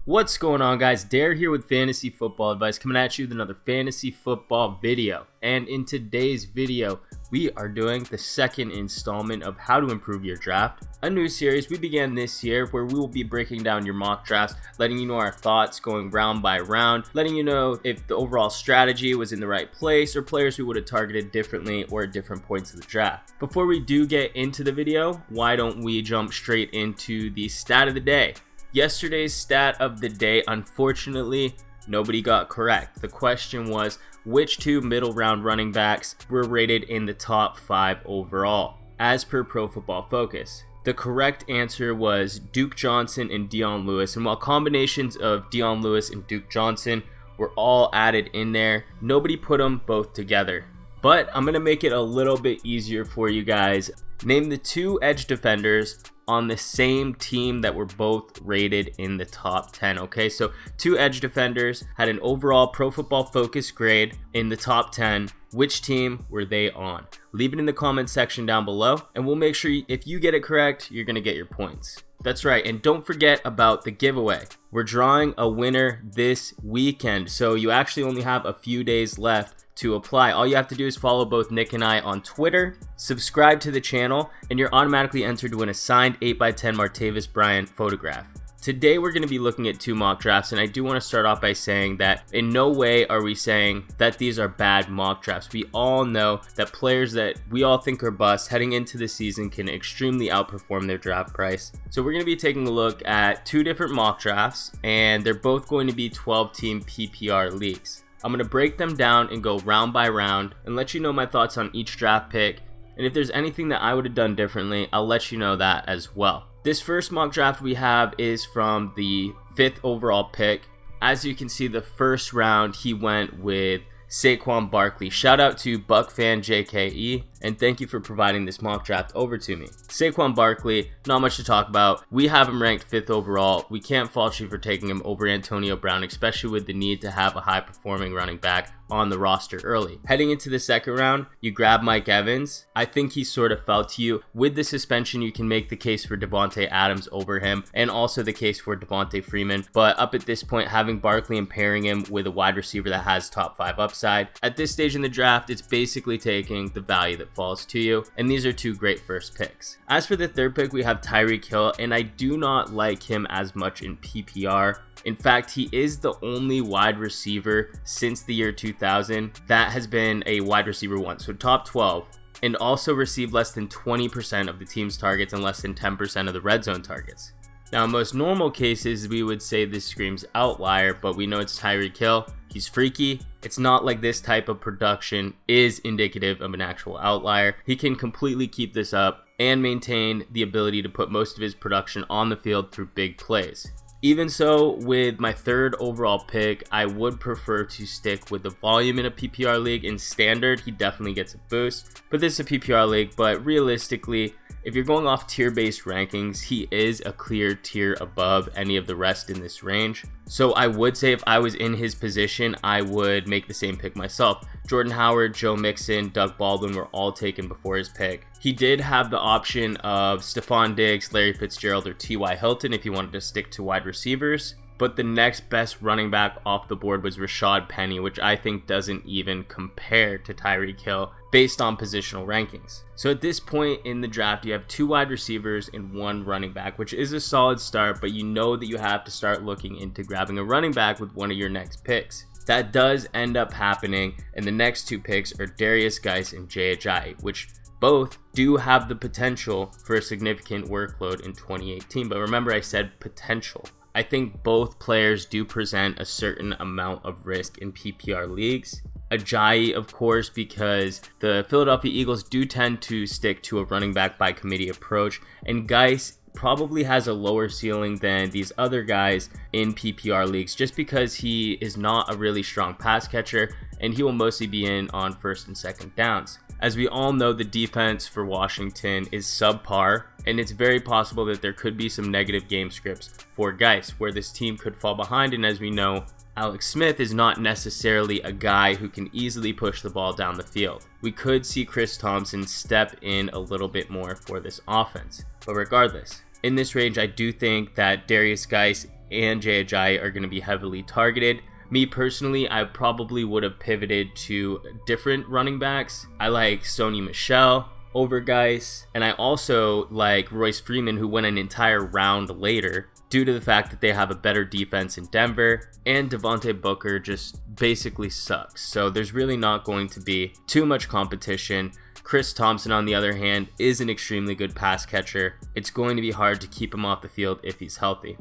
What's going on, guys? Dare here with Fantasy Football Advice, coming at you with another fantasy football video. And in today's video, we are doing the second installment of How to Improve Your Draft, a new series we began this year where we will be breaking down your mock drafts, letting you know our thoughts going round by round, letting you know if the overall strategy was in the right place or players we would have targeted differently or at different points of the draft. Before we do get into the video, why don't we jump straight into the stat of the day? Yesterday's stat of the day, unfortunately, nobody got correct. The question was, which two middle round running backs were rated in the top 5 overall, as per Pro Football Focus? The correct answer was Duke Johnson and Dion Lewis, and while combinations of Dion Lewis and Duke Johnson were all added in there, nobody put them both together. But I'm going to make it a little bit easier for you guys. Name the two edge defenders on the same team that were both rated in the top 10. Okay, so two edge defenders had an overall Pro Football Focus grade in the top 10. Which team were they on? Leave it in the comment section down below, and we'll make sure if you get it correct, you're gonna get your points. That's right, and don't forget about the giveaway. We're drawing a winner this weekend, so you actually only have a few days left to apply. All you have to do is follow both Nick and I on Twitter, subscribe to the channel, and you're automatically entered to win a signed 8x10 Martavis Bryant photograph. Today we're going to be looking at two mock drafts, and I do want to start off by saying that in no way are we saying that these are bad mock drafts. We all know that players that we all think are busts heading into the season can extremely outperform their draft price. So we're going to be taking a look at two different mock drafts, and they're both going to be 12-team PPR leagues. I'm going to break them down and go round by round and let you know my thoughts on each draft pick, and if there's anything that I would have done differently, I'll let you know that as well. This first mock draft we have is from the 5th overall pick. As you can see, the first round he went with Saquon Barkley. Shout out to BuckFanJKE, and thank you for providing this mock draft over to me. Saquon Barkley, not much to talk about. We have him ranked 5th overall. We can't fault you for taking him over Antonio Brown, especially with the need to have a high-performing running back on the roster early. Heading into the second round, you grab Mike Evans. I think he sort of fell to you. With the suspension, you can make the case for Devontae Adams over him, and also the case for Devontae Freeman. But up at this point, having Barkley and pairing him with a wide receiver that has top 5 upside, at this stage in the draft, it's basically taking the value that falls to you, and these are two great first picks. As for the third pick, we have Tyreek Hill, and I do not like him as much in PPR. In fact, he is the only wide receiver since the year 2000 that has been a wide receiver 1, so top 12, and also received less than 20% of the team's targets and less than 10% of the red zone targets. Now, in most normal cases, we would say this screams outlier, but we know it's Tyreek Hill. He's freaky. It's not like this type of production is indicative of an actual outlier. He can completely keep this up and maintain the ability to put most of his production on the field through big plays. Even so, with my third overall pick, I would prefer to stick with the volume in a PPR league. In standard, he definitely gets a boost, but this is a PPR league. But realistically, if you're going off tier-based rankings, he is a clear tier above any of the rest in this range. So I would say if I was in his position, I would make the same pick myself. Jordan Howard, Joe Mixon, Doug Baldwin were all taken before his pick. He did have the option of Stephon Diggs, Larry Fitzgerald, or T.Y. Hilton if he wanted to stick to wide receivers. But the next best running back off the board was Rashad Penny, which I think doesn't even compare to Tyreek Hill based on positional rankings. So at this point in the draft, you have 2 wide receivers and 1 running back, which is a solid start, but you know that you have to start looking into grabbing a running back with one of your next picks. That does end up happening, and the next 2 picks are Darius Geis and Jay Ajayi, which both do have the potential for a significant workload in 2018, but remember I said potential. I think both players do present a certain amount of risk in PPR leagues. Ajayi, of course, because the Philadelphia Eagles do tend to stick to a running back by committee approach, and Geis probably has a lower ceiling than these other guys in PPR leagues just because he is not a really strong pass catcher, and he will mostly be in on first and second downs. As we all know, the defense for Washington is subpar, and it's very possible that there could be some negative game scripts for Geis, where this team could fall behind, and as we know, Alex Smith is not necessarily a guy who can easily push the ball down the field. We could see Chris Thompson step in a little bit more for this offense, but regardless, in this range, I do think that Darius Geis and Jay Ajayi are going to be heavily targeted. Me personally, I probably would have pivoted to different running backs. I like Sony Michel over Geis, and I also like Royce Freeman, who went an entire round later due to the fact that they have a better defense in Denver, and Devontae Booker just basically sucks. So there's really not going to be too much competition. Chris Thompson, on the other hand, is an extremely good pass catcher. It's going to be hard to keep him off the field if he's healthy.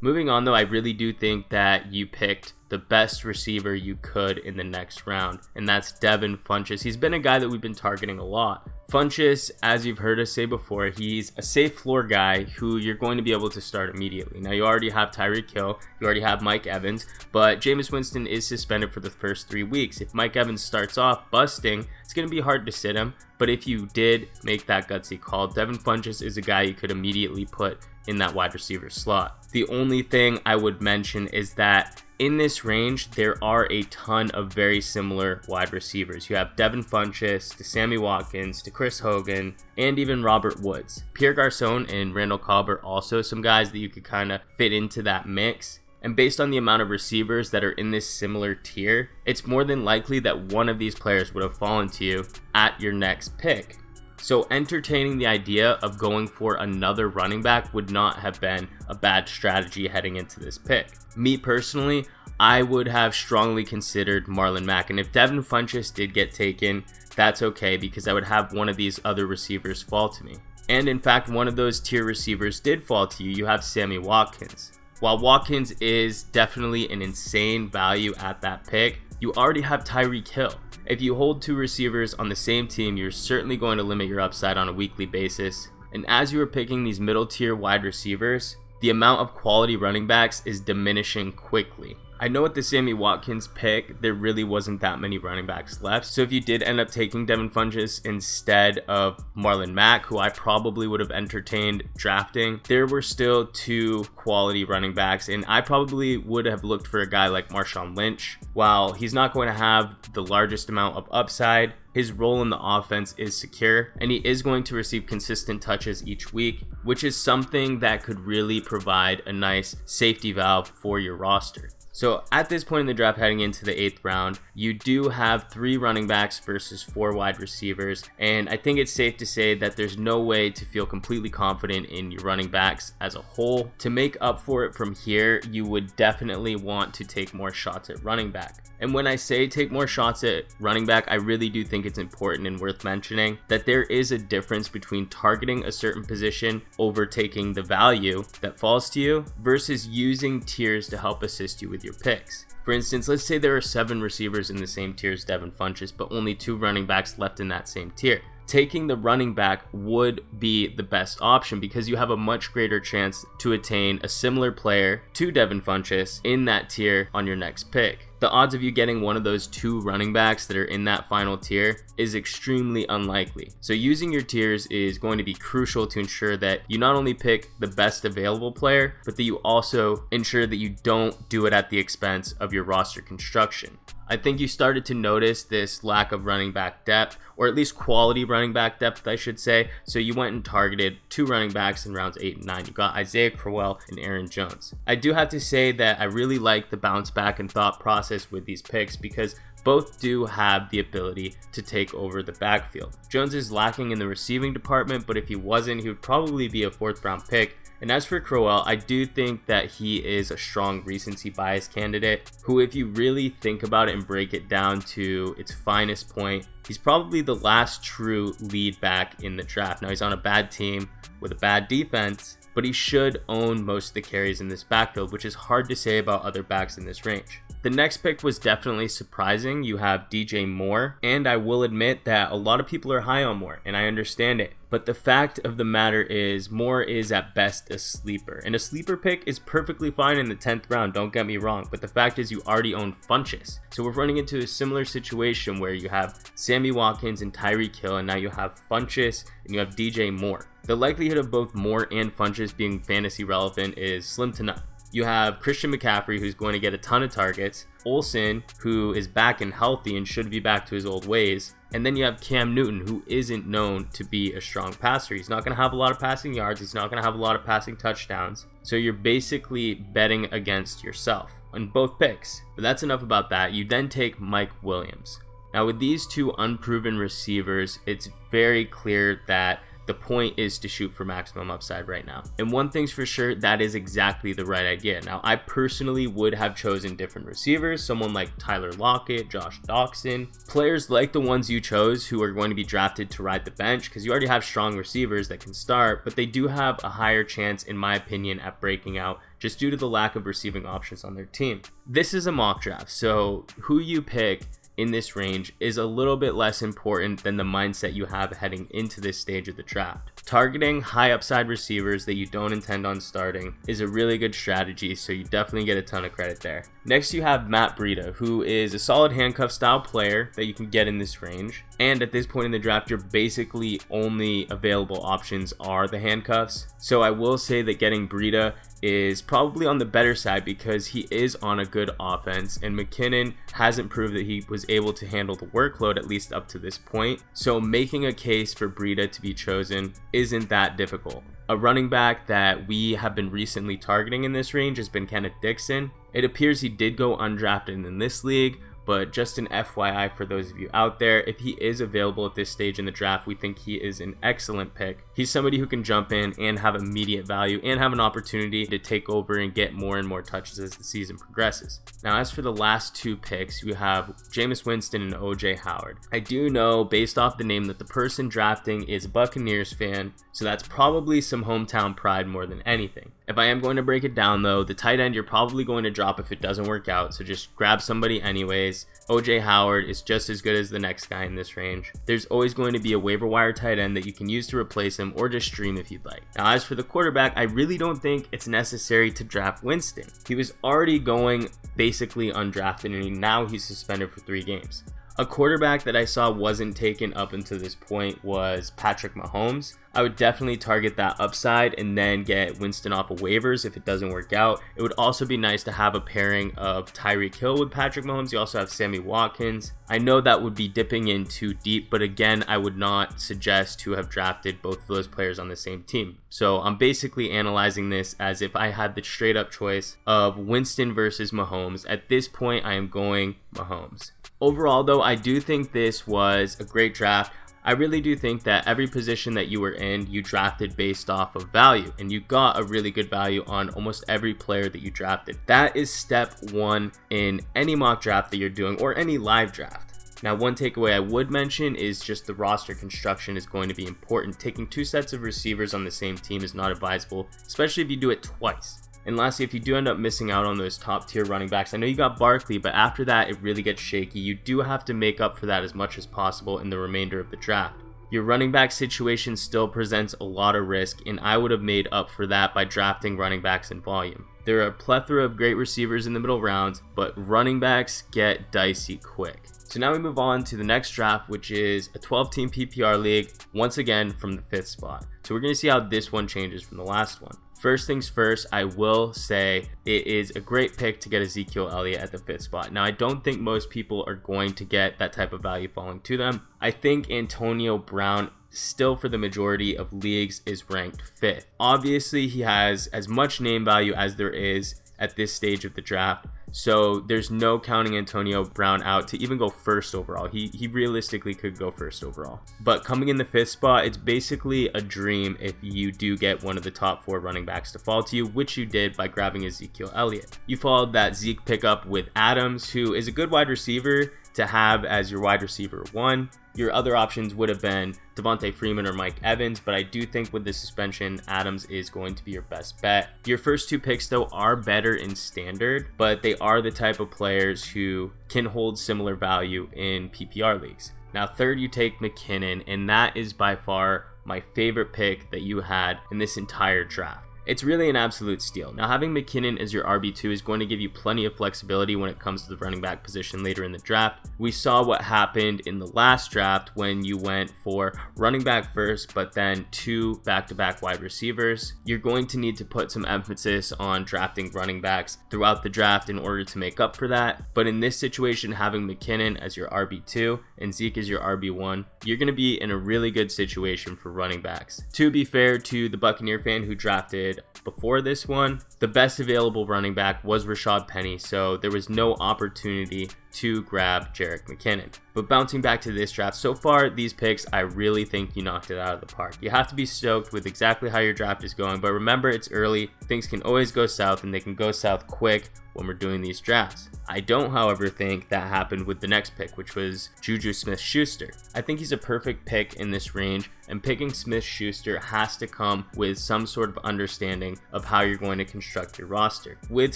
Moving on though, I really do think that you picked the best receiver you could in the next round, and that's Devin Funchess. He's been a guy that we've been targeting a lot. Funchess, as you've heard us say before, he's a safe floor guy who you're going to be able to start immediately. Now, you already have Tyreek Hill, you already have Mike Evans, but Jameis Winston is suspended for the first 3 weeks. If Mike Evans starts off busting, it's going to be hard to sit him, but if you did make that gutsy call, Devin Funchess is a guy you could immediately put in that wide receiver slot. The only thing I would mention is that in this range, there are a ton of very similar wide receivers. You have Devin Funchess, to Sammy Watkins, to Chris Hogan, and even Robert Woods. Pierre Garçon and Randall Cobb are also some guys that you could kind of fit into that mix. And based on the amount of receivers that are in this similar tier, it's more than likely that one of these players would have fallen to you at your next pick. So entertaining the idea of going for another running back would not have been a bad strategy heading into this pick. Me personally, I would have strongly considered Marlon Mack, and if Devin Funchess did get taken, that's okay because I would have one of these other receivers fall to me. And in fact, one of those tier receivers did fall to you. You have Sammy Watkins. While Watkins is definitely an insane value at that pick, you already have Tyreek Hill. If you hold two receivers on the same team, you're certainly going to limit your upside on a weekly basis. And as you are picking these middle tier wide receivers, the amount of quality running backs is diminishing quickly. I know with the Sammy Watkins pick, there really wasn't that many running backs left. So if you did end up taking Devin Funchess instead of Marlon Mack, who I probably would have entertained drafting, there were still two quality running backs. And I probably would have looked for a guy like Marshawn Lynch. While he's not going to have the largest amount of upside, his role in the offense is secure, and he is going to receive consistent touches each week, which is something that could really provide a nice safety valve for your roster. So at this point in the draft, heading into the 8th round, you do have 3 running backs versus 4 wide receivers. And I think it's safe to say that there's no way to feel completely confident in your running backs as a whole. To make up for it from here, you would definitely want to take more shots at running back. And when I say take more shots at running back, I really do think it's important and worth mentioning that there is a difference between targeting a certain position over taking the value that falls to you versus using tiers to help assist you with your picks. For instance, let's say there are 7 receivers in the same tier as Devin Funchess, but only 2 running backs left in that same tier. Taking the running back would be the best option because you have a much greater chance to attain a similar player to Devin Funchess in that tier on your next pick. The odds of you getting one of those 2 running backs that are in that final tier is extremely unlikely. So using your tiers is going to be crucial to ensure that you not only pick the best available player, but that you also ensure that you don't do it at the expense of your roster construction. I think you started to notice this lack of running back depth, or at least quality running back depth, I should say. So you went and targeted 2 running backs in rounds 8 and 9. You got Isaiah Crowell and Aaron Jones. I do have to say that I really like the bounce back and thought process with these picks because both do have the ability to take over the backfield. Jones is lacking in the receiving department, but if he wasn't, he would probably be a 4th round pick. And as for Crowell, I do think that he is a strong recency bias candidate who, if you really think about it and break it down to its finest point, he's probably the last true lead back in the draft. Now, he's on a bad team with a bad defense, but he should own most of the carries in this backfield, which is hard to say about other backs in this range. The next pick was definitely surprising. You have DJ Moore, and I will admit that a lot of people are high on Moore, and I understand it. But the fact of the matter is, Moore is at best a sleeper, and a sleeper pick is perfectly fine in the 10th round, don't get me wrong, but the fact is you already own Funchess. So we're running into a similar situation where you have Sammy Watkins and Tyreek Hill, and now you have Funchess and you have DJ Moore. The likelihood of both Moore and Funchess being fantasy relevant is slim to none. You have Christian McCaffrey, who's going to get a ton of targets, Olsen, who is back and healthy and should be back to his old ways, And then you have Cam Newton, who isn't known to be a strong passer. He's not going to have a lot of passing yards. He's not going to have a lot of passing touchdowns. So you're basically betting against yourself on both picks. But that's enough about that. You then take Mike Williams. Now with these two unproven receivers, it's very clear that the point is to shoot for maximum upside right now. And one thing's for sure, that is exactly the right idea. Now, I personally would have chosen different receivers, someone like Tyler Lockett, Josh Doxson, players like the ones you chose who are going to be drafted to ride the bench, because you already have strong receivers that can start, but they do have a higher chance, in my opinion, at breaking out just due to the lack of receiving options on their team. This is a mock draft, so who you pick in this range is a little bit less important than the mindset you have heading into this stage of the draft. Targeting high upside receivers that you don't intend on starting is a really good strategy, so you definitely get a ton of credit there. Next you have Matt Breida, who is a solid handcuff style player that you can get in this range. And at this point in the draft, your basically only available options are the handcuffs. So I will say that getting Breida is probably on the better side because he is on a good offense, and McKinnon hasn't proved that he was able to handle the workload, at least up to this point. So making a case for Breida to be chosen isn't that difficult. A running back that we have been recently targeting in this range has been Kenneth Dixon. It appears he did go undrafted in this league, but just an FYI for those of you out there, if he is available at this stage in the draft, we think he is an excellent pick. He's somebody who can jump in and have immediate value and have an opportunity to take over and get more and more touches as the season progresses. Now, as for the last two picks, you have Jameis Winston and OJ Howard. I do know based off the name that the person drafting is a Buccaneers fan, so that's probably some hometown pride more than anything. If I am going to break it down though, the tight end you're probably going to drop if it doesn't work out, so just grab somebody anyways. OJ Howard is just as good as the next guy in this range. There's always going to be a waiver wire tight end that you can use to replace him or just stream if you'd like. Now as for the quarterback, I really don't think it's necessary to draft Winston. He was already going basically undrafted and now he's suspended for 3 games. A quarterback that I saw wasn't taken up until this point was Patrick Mahomes. I would definitely target that upside and then get Winston off of waivers if it doesn't work out. It would also be nice to have a pairing of Tyreek Hill with Patrick Mahomes. You also have Sammy Watkins. I know that would be dipping in too deep, but again, I would not suggest to have drafted both of those players on the same team. So I'm basically analyzing this as if I had the straight up choice of Winston versus Mahomes. At this point, I am going Mahomes. Overall though, I do think this was a great draft. I really do think that every position that you were in, you drafted based off of value, and you got a really good value on almost every player that you drafted. That is step one in any mock draft that you're doing or any live draft. Now, one takeaway I would mention is just the roster construction is going to be important. Taking 2 sets of receivers on the same team is not advisable, especially if you do it twice. And lastly, if you do end up missing out on those top tier running backs, I know you got Barkley, but after that, it really gets shaky. You do have to make up for that as much as possible in the remainder of the draft. Your running back situation still presents a lot of risk, and I would have made up for that by drafting running backs in volume. There are a plethora of great receivers in the middle rounds, but running backs get dicey quick. So now we move on to the next draft, which is a 12-team PPR league, once again from the 5th spot. So we're going to see how this one changes from the last one. First things first, I will say it is a great pick to get Ezekiel Elliott at the 5th spot. Now, I don't think most people are going to get that type of value falling to them. I think Antonio Brown still for the majority of leagues is ranked 5th. Obviously, he has as much name value as there is at this stage of the draft. So there's no counting Antonio Brown out to even go 1st overall. He realistically could go 1st overall. But coming in the 5th spot, it's basically a dream if you do get one of the top 4 running backs to fall to you, which you did by grabbing Ezekiel Elliott. You followed that Zeke pickup with Adams, who is a good wide receiver to have as your wide receiver 1. Your other options would have been Devontae Freeman or Mike Evans, but I do think with the suspension, Adams is going to be your best bet. Your first 2 picks, though, are better in standard, but they are the type of players who can hold similar value in PPR leagues. Now, 3rd, you take McKinnon, and that is by far my favorite pick that you had in this entire draft. It's really an absolute steal. Now, having McKinnon as your RB2 is going to give you plenty of flexibility when it comes to the running back position later in the draft. We saw what happened in the last draft when you went for running back first, but then 2 back-to-back wide receivers. You're going to need to put some emphasis on drafting running backs throughout the draft in order to make up for that. But in this situation, having McKinnon as your RB2 and Zeke as your RB1, you're going to be in a really good situation for running backs. To be fair to the Buccaneer fan who drafted before this one, the best available running back was Rashad Penny, so there was no opportunity to grab Jerick McKinnon. But bouncing back to this draft, so far these picks, I really think you knocked it out of the park. You have to be stoked with exactly how your draft is going, but remember, it's early. Things can always go south, and they can go south quick when we're doing these drafts. I don't, however, think that happened with the next pick, which was Juju Smith-Schuster. I think he's a perfect pick in this range, and picking Smith-Schuster has to come with some sort of understanding of how you're going to construct your roster. With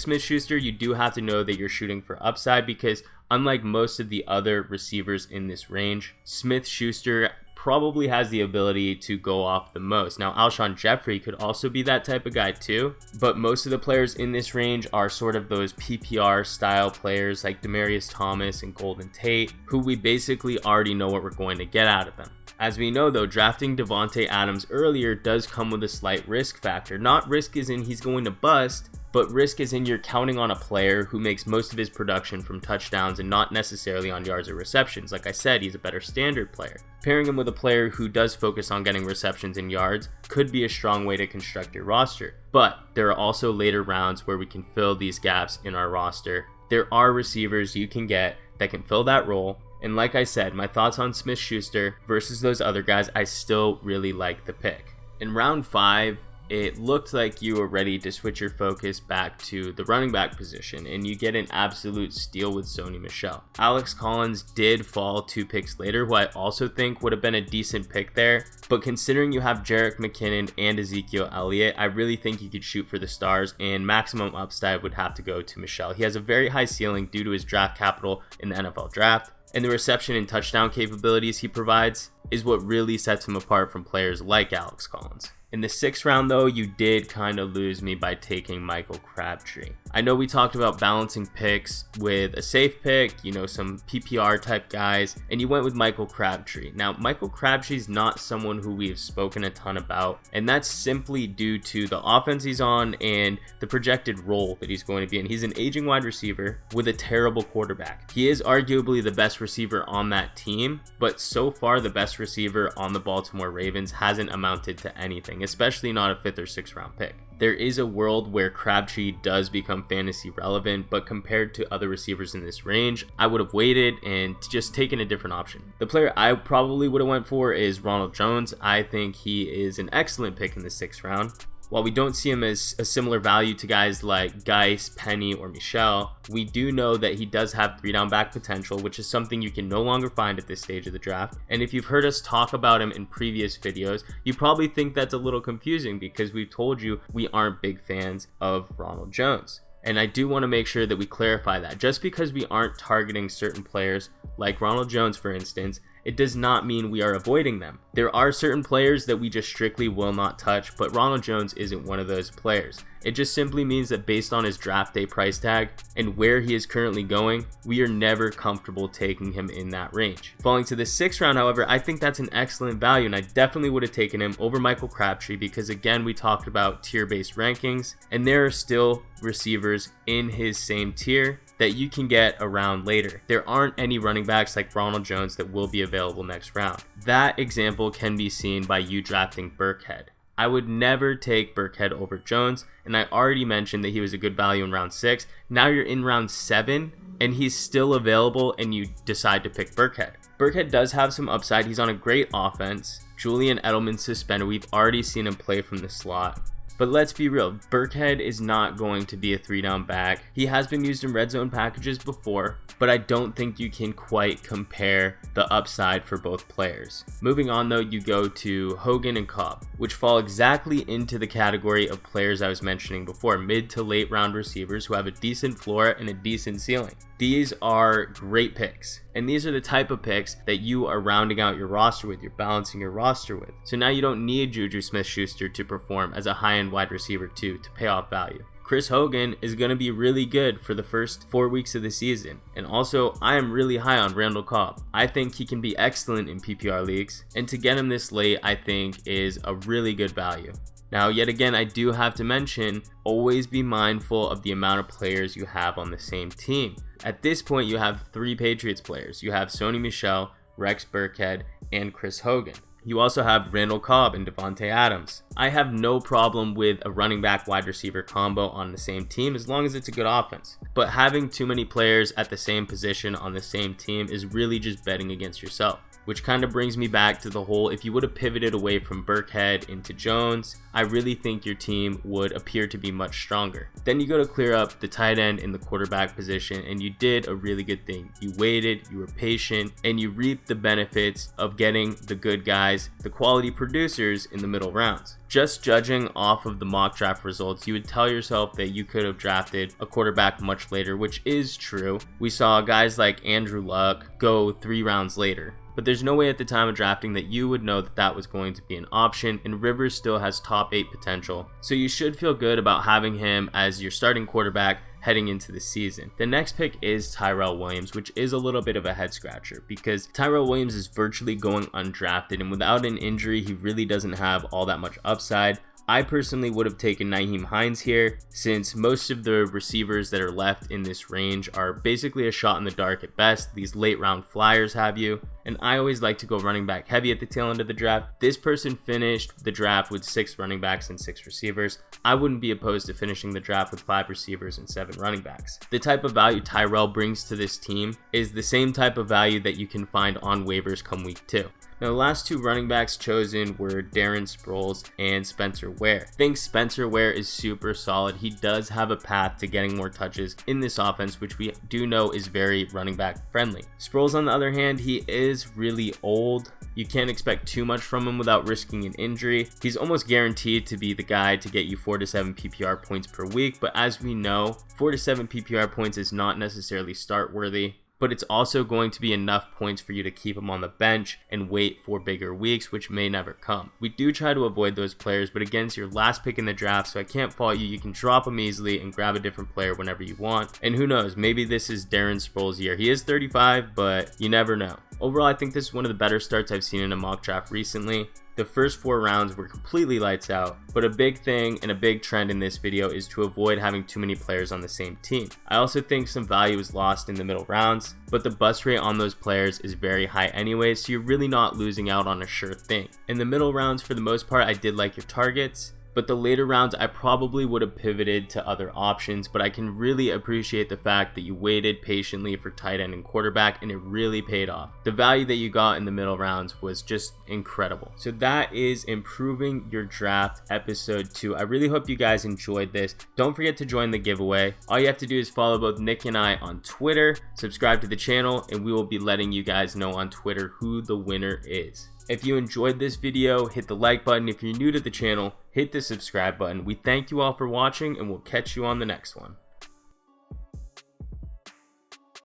Smith-Schuster, you do have to know that you're shooting for upside, because unlike most of the other receivers in this range, Smith-Schuster probably has the ability to go off the most. Now, Alshon Jeffrey could also be that type of guy too, but most of the players in this range are sort of those PPR style players like Demaryius Thomas and Golden Tate, who we basically already know what we're going to get out of them. As we know though, drafting Davante Adams earlier does come with a slight risk factor. Not risk as in he's going to bust, but risk as in you're counting on a player who makes most of his production from touchdowns and not necessarily on yards or receptions. Like I said, he's a better standard player. Pairing him with a player who does focus on getting receptions and yards could be a strong way to construct your roster. But there are also later rounds where we can fill these gaps in our roster. There are receivers you can get that can fill that role. And like I said, my thoughts on Smith-Schuster versus those other guys, I still really like the pick. In round 5, it looked like you were ready to switch your focus back to the running back position, and you get an absolute steal with Sony Michel. Alex Collins did fall 2 picks later, who I also think would have been a decent pick there, but considering you have Jerick McKinnon and Ezekiel Elliott, I really think you could shoot for the stars, and maximum upside would have to go to Michel. He has a very high ceiling due to his draft capital in the NFL draft, and the reception and touchdown capabilities he provides is what really sets him apart from players like Alex Collins. In the 6th round though, you did kind of lose me by taking Michael Crabtree. I know we talked about balancing picks with a safe pick, some PPR type guys, and you went with Michael Crabtree. Now, Michael Crabtree's not someone who we've spoken a ton about, and that's simply due to the offense he's on and the projected role that he's going to be in. He's an aging wide receiver with a terrible quarterback. He is arguably the best receiver on that team, but so far the best receiver on the Baltimore Ravens hasn't amounted to anything, especially not a 5th or 6th round pick. There is a world where Crabtree does become fantasy relevant, but compared to other receivers in this range, I would have waited and just taken a different option. The player I probably would have went for is Ronald Jones. I think he is an excellent pick in the 6th round. While we don't see him as a similar value to guys like Geis, Penny, or Michel, we do know that he does have 3-down back potential, which is something you can no longer find at this stage of the draft. And if you've heard us talk about him in previous videos, you probably think that's a little confusing because we've told you we aren't big fans of Ronald Jones. And I do want to make sure that we clarify that. Just because we aren't targeting certain players, like Ronald Jones for instance, it does not mean we are avoiding them. There are certain players that we just strictly will not touch, but Ronald Jones isn't one of those players. It just simply means that based on his draft day price tag and where he is currently going, we are never comfortable taking him in that range. Falling to the 6th round, however, I think that's an excellent value, and I definitely would have taken him over Michael Crabtree because, again, we talked about tier-based rankings, and there are still receivers in his same tier that you can get around later. There aren't any running backs like Ronald Jones that will be available next round. That example can be seen by you drafting Burkhead. I would never take Burkhead over Jones, and I already mentioned that he was a good value in round 6. Now you're in round 7, and he's still available, and you decide to pick Burkhead. Burkhead does have some upside. He's on a great offense. Julian Edelman's suspended. We've already seen him play from the slot. But let's be real, Burkhead is not going to be a 3-down back. He has been used in red zone packages before, but I don't think you can quite compare the upside for both players. Moving on though, you go to Hogan and Cobb, which fall exactly into the category of players I was mentioning before, mid to late round receivers who have a decent floor and a decent ceiling. These are great picks, and these are the type of picks that you are rounding out your roster with, you're balancing your roster with. So now you don't need Juju Smith-Schuster to perform as a high-end wide receiver 2 to pay off value. Chris Hogan is going to be really good for the first 4 weeks of the season. And also, I am really high on Randall Cobb. I think he can be excellent in PPR leagues, and to get him this late, I think is a really good value. Now, yet again, I do have to mention, always be mindful of the amount of players you have on the same team. At this point, you have 3 Patriots players. You have Sony Michel, Rex Burkhead, and Chris Hogan. You also have Randall Cobb and Devontae Adams. I have no problem with a running back wide receiver combo on the same team as long as it's a good offense. But having too many players at the same position on the same team is really just betting against yourself. Which kind of brings me back to the whole, if you would have pivoted away from Burkhead into Jones, I really think your team would appear to be much stronger. Then you go to clear up the tight end in the quarterback position, and you did a really good thing. You waited, you were patient, and you reaped the benefits of getting the good guys, the quality producers in the middle rounds. Just judging off of the mock draft results, you would tell yourself that you could have drafted a quarterback much later, which is true. We saw guys like Andrew Luck go 3 rounds later. But there's no way at the time of drafting that you would know that that was going to be an option, and Rivers still has top 8 potential. So you should feel good about having him as your starting quarterback heading into the season. The next pick is Tyrell Williams, which is a little bit of a head scratcher because Tyrell Williams is virtually going undrafted, and without an injury, he really doesn't have all that much upside. I personally would have taken Nyheim Hines here, since most of the receivers that are left in this range are basically a shot in the dark at best. These late round flyers have you, and I always like to go running back heavy at the tail end of the draft. This person finished the draft with 6 running backs and 6 receivers. I wouldn't be opposed to finishing the draft with 5 receivers and 7 running backs. The type of value Tyrell brings to this team is the same type of value that you can find on waivers come week 2. Now, the last 2 running backs chosen were Darren Sproles and Spencer Ware. I think Spencer Ware is super solid. He does have a path to getting more touches in this offense, which we do know is very running back friendly. Sproles, on the other hand, he is really old. You can't expect too much from him without risking an injury. He's almost guaranteed to be the guy to get you 4 to 7 PPR points per week, but as we know, 4 to 7 PPR points is not necessarily start worthy. But it's also going to be enough points for you to keep him on the bench and wait for bigger weeks, which may never come. We do try to avoid those players, but again, it's your last pick in the draft, so I can't fault you. You can drop him easily and grab a different player whenever you want. And who knows, maybe this is Darren Sproles' year. He is 35, but you never know. Overall, I think this is one of the better starts I've seen in a mock draft recently. The first 4 rounds were completely lights out, but a big thing and a big trend in this video is to avoid having too many players on the same team. I also think some value is lost in the middle rounds, but the bust rate on those players is very high anyway, so you're really not losing out on a sure thing. In the middle rounds, for the most part, I did like your targets. But the later rounds, I probably would have pivoted to other options, but I can really appreciate the fact that you waited patiently for tight end and quarterback, and it really paid off. The value that you got in the middle rounds was just incredible. So that is Improving Your Draft episode 2. I really hope you guys enjoyed this. Don't forget to join the giveaway. All you have to do is follow both Nick and I on Twitter, subscribe to the channel, and we will be letting you guys know on Twitter who the winner is. If you enjoyed this video, hit the like button. If you're new to the channel, hit the subscribe button. We thank you all for watching, and we'll catch you on the next one.